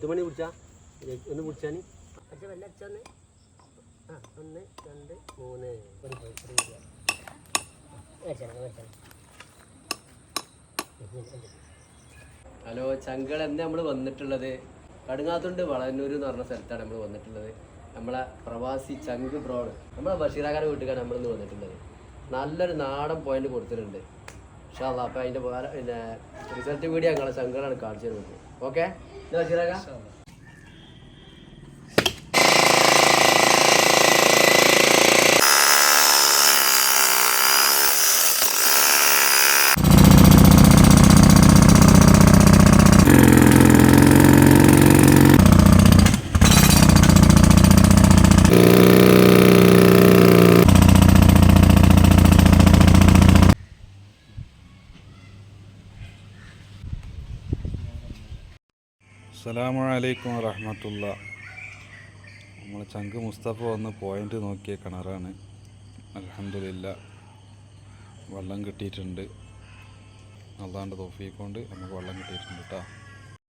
മുത്തുമണി പിടിച്ചാ ഒന്ന് പിടിച്ചാൽ പക്ഷെ വല്ല അച്ഛന്ന് 1 2 3 ഹലോ ചങ്കൾ എന്താ നമ്മൾ വന്നിട്ടുള്ളത്? കടുങ്ങാത്തുണ്ട് വളന്നൂർ എന്ന് പറഞ്ഞ സ്ഥലത്താണ് നമ്മൾ വന്നിട്ടുള്ളത്. നമ്മളെ പ്രവാസി ചങ്ക് ബ്രോഡ് നമ്മളെ ബഷീറാക്കാരെ വീട്ടിലാണ് നമ്മളിന്ന് വന്നിട്ടുള്ളത്. നല്ലൊരു നാടൻ പോയിന്റ് കൊടുത്തിട്ടുണ്ട് ഇൻഷാ അല്ലാഹ്. അപ്പോൾ അതിൻ്റെ പിന്നെ റിസൾട്ട് വീഡിയോ ഞങ്ങളെ ചങ്കളാണ് കാണിച്ചു തരുന്നത്. ഓക്കെ ബഷീറാക്ക. അസ്സലാമു അലൈക്കും വറഹ്മത്തുള്ളാ. നമ്മൾ ചങ്ക് മുസ്തഫ വന്ന് പോയിൻ്റ് നോക്കിയ കിണറാണ്. അൽഹംദുലില്ലാ വെള്ളം കിട്ടിയിട്ടുണ്ട്. അള്ളാൻ്റെ തൗഫീഖ് കൊണ്ട് നമുക്ക് വെള്ളം കിട്ടിയിട്ടുണ്ട് കേട്ടോ.